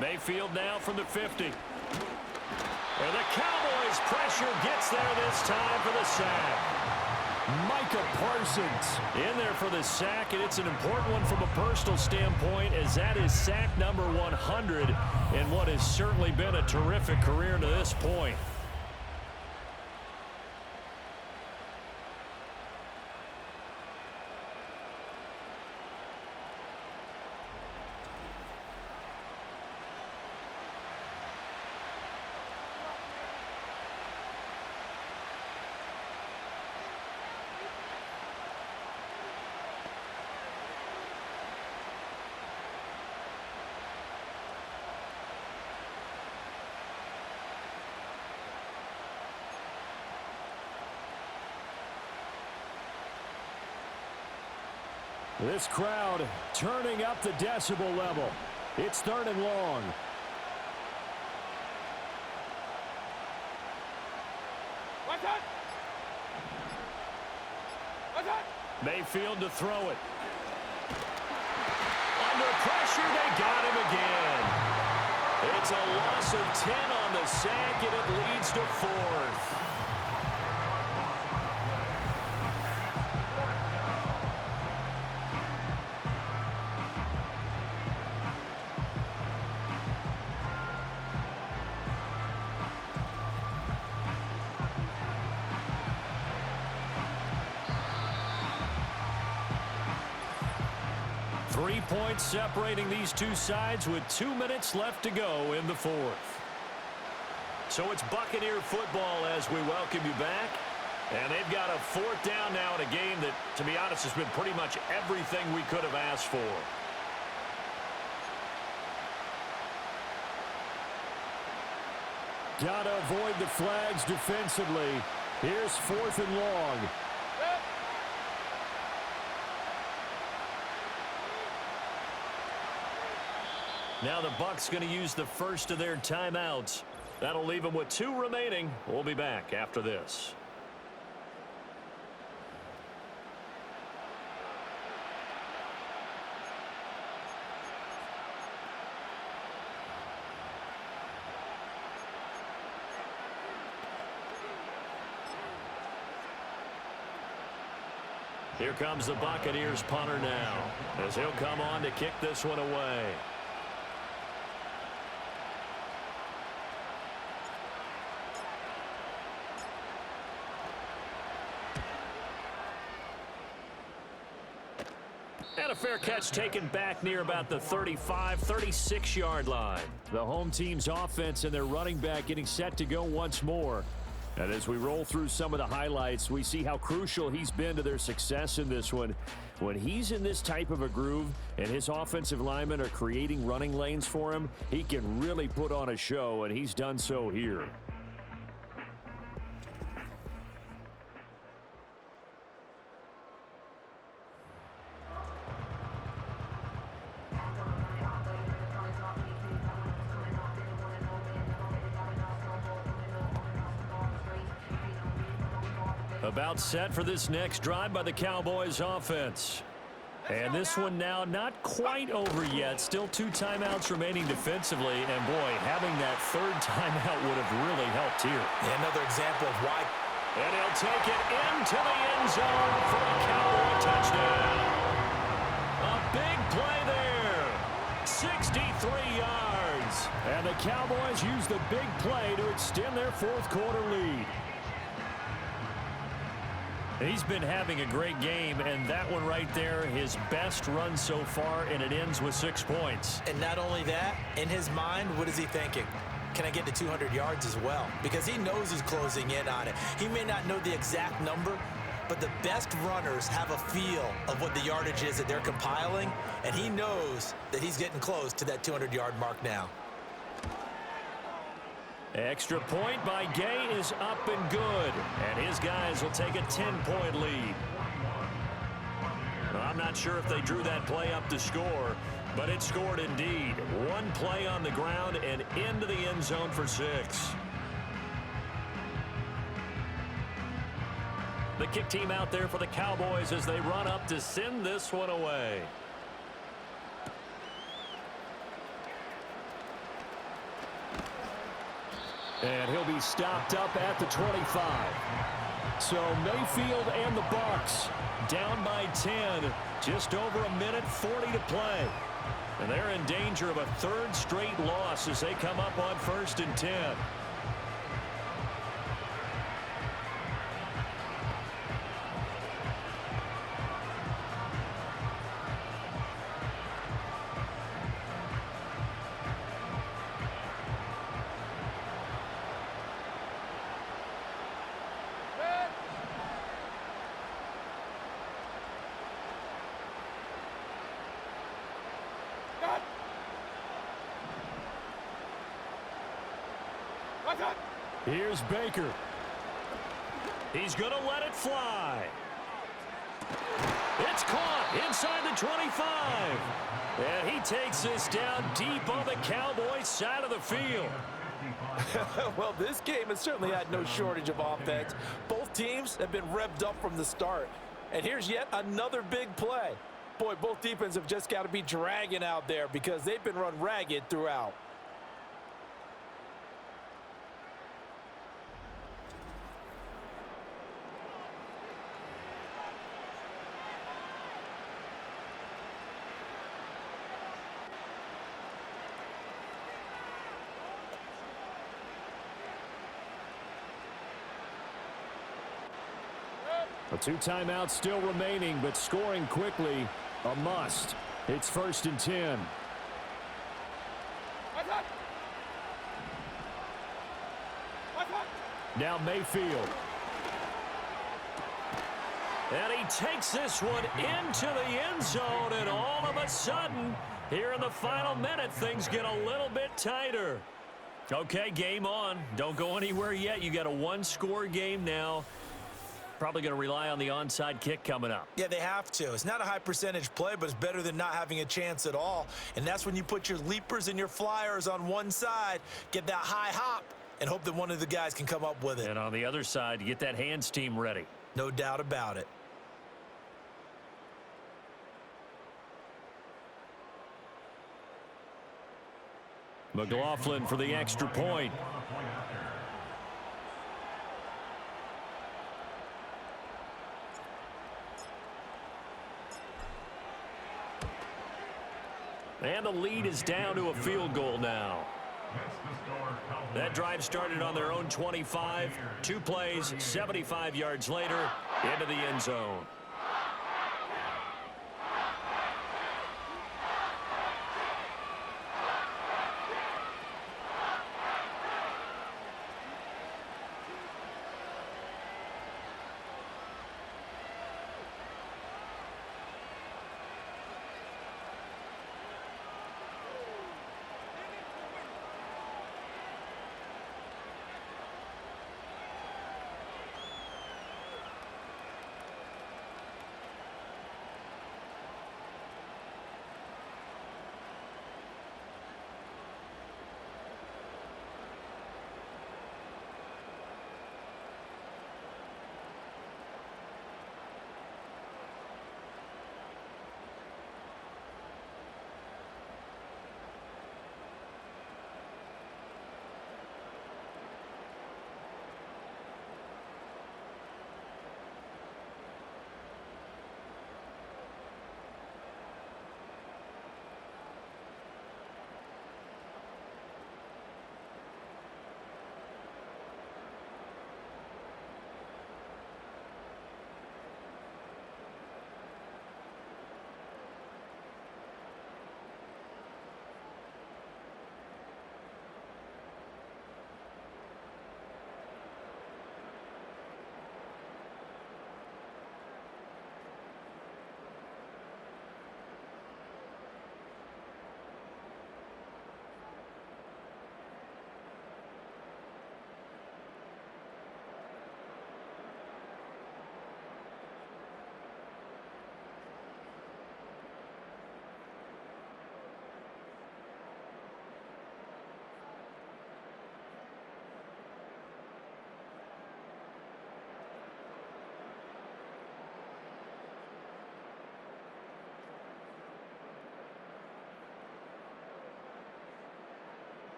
Mayfield now from the 50. And the Cowboys pressure gets there this time for the sack. Micah Parsons in there for the sack, and it's an important one from a personal standpoint, as that is sack number 100 in what has certainly been a terrific career to this point. This crowd turning up the decibel level. It's 3rd and long. Mayfield to throw it. Under pressure, they got him again. It's a loss of 10 on the sack, and it leads to 4th. 3 points separating these two sides with 2 minutes left to go in the 4th. So it's Buccaneer football as we welcome you back. And they've got a 4th down now in a game that, to be honest, has been pretty much everything we could have asked for. Gotta avoid the flags defensively. Here's 4th and long. Now the Bucs going to use the first of their timeouts. That'll leave them with 2 remaining. We'll be back after this. Here comes the Buccaneers punter now, as he'll come on to kick this one away. And a fair catch taken back near about the 35, 36-yard line. The home team's offense and their running back getting set to go once more. And as we roll through some of the highlights, we see how crucial he's been to their success in this one. When he's in this type of a groove and his offensive linemen are creating running lanes for him, he can really put on a show, and he's done so here. About set for this next drive by the Cowboys offense. And this one now not quite over yet. Still 2 timeouts remaining defensively. And, boy, having that 3rd timeout would have really helped here. Yeah, another example of why. And he'll take it into the end zone for a Cowboy touchdown. A big play there. 63 yards. And the Cowboys use the big play to extend their 4th quarter lead. He's been having a great game, and that one right there, his best run so far, and it ends with 6 points. And not only that, in his mind, what is he thinking? Can I get to 200 yards as well? Because he knows he's closing in on it. He may not know the exact number, but the best runners have a feel of what the yardage is that they're compiling, and he knows that he's getting close to that 200-yard mark now. Extra point by Gay is up and good, and his guys will take a 10-point lead. I'm not sure if they drew that play up to score, but it scored indeed. 1 play on the ground and into the end zone for 6. The kick team out there for the Cowboys as they run up to send this one away. And he'll be stopped up at the 25. So Mayfield and the Bucs down by 10. Just over a minute 40 to play. And they're in danger of a third straight loss as they come up on 1st and 10. Here's Baker. He's going to let it fly. It's caught inside the 25. And he takes this down deep on the Cowboys side of the field. Well, this game has certainly had no shortage of offense. Both teams have been revved up from the start. And here's yet another big play. Boy, both defenses have just got to be dragging out there because they've been run ragged throughout. A 2 timeouts still remaining, but scoring quickly, a must. It's 1st and 10. Now Mayfield. And he takes this one into the end zone, and all of a sudden, here in the final minute, things get a little bit tighter. Okay, game on. Don't go anywhere yet. You got a one-score game now. Probably going to rely on the onside kick coming up. Yeah, they have to. It's not a high percentage play, but it's better than not having a chance at all. And that's when you put your leapers and your flyers on one side, get that high hop, and hope that one of the guys can come up with it. And on the other side, you get that hands team ready. No doubt about it. McLaughlin for the extra point. And the lead is down to a field goal now. That drive started on their own 25. 2 plays, 75 yards later, into the end zone.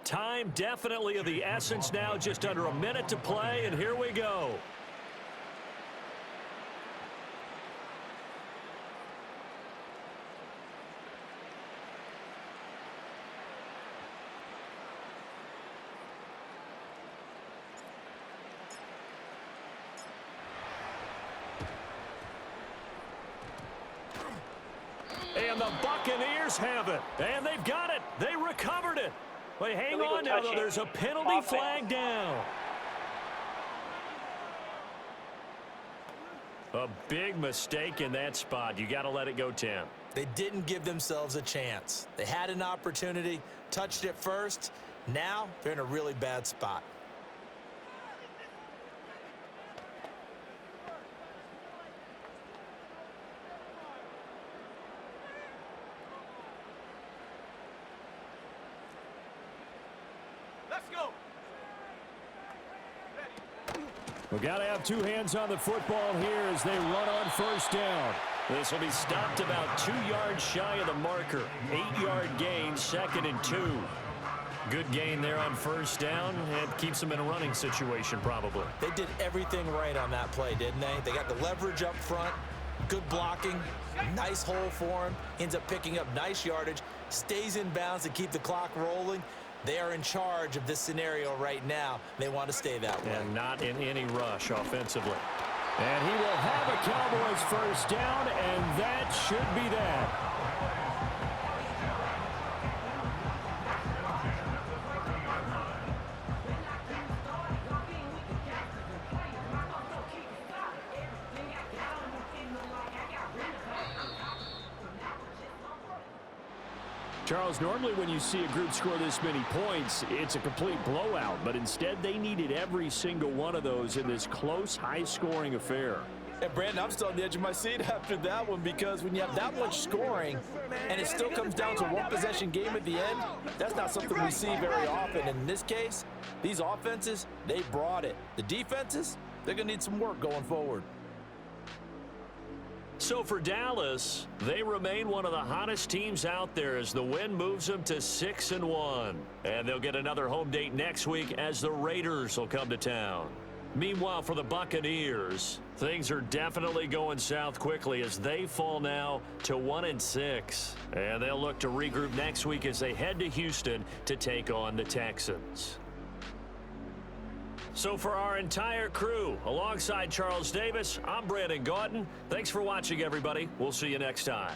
Time definitely of the essence now, just under a minute to play, and here we go. And the Buccaneers have it. And they've got it. They recovered it. Wait, hang on now, though. There's a penalty flag down. A big mistake in that spot. You got to let it go, Tim. They didn't give themselves a chance. They had an opportunity, touched it first. Now they're in a really bad spot. We've got to have two hands on the football here as they run on first down. This will be stopped about 2 yards shy of the marker. 8-yard gain, 2nd and 2. Good gain there on first down. It keeps them in a running situation probably. They did everything right on that play, didn't they? They got the leverage up front, good blocking, nice hole for him, ends up picking up nice yardage, stays in bounds to keep the clock rolling. They are in charge of this scenario right now. They want to stay that way. And not in any rush offensively. And he will have a Cowboys first down, and that should be that. Charles, normally when you see a group score this many points, it's a complete blowout. But instead, they needed every single one of those in this close, high-scoring affair. And, Brandon, I'm still on the edge of my seat after that one because when you have that much scoring and it still comes down to one possession game at the end, that's not something we see very often. In this case, these offenses, they brought it. The defenses, they're going to need some work going forward. So for Dallas, they remain one of the hottest teams out there as the win moves them to 6-1. And they'll get another home date next week as the Raiders will come to town. Meanwhile, for the Buccaneers, things are definitely going south quickly as they fall now to 1-6. And they'll look to regroup next week as they head to Houston to take on the Texans. So for our entire crew, alongside Charles Davis, I'm Brandon Gautin. Thanks for watching, everybody. We'll see you next time.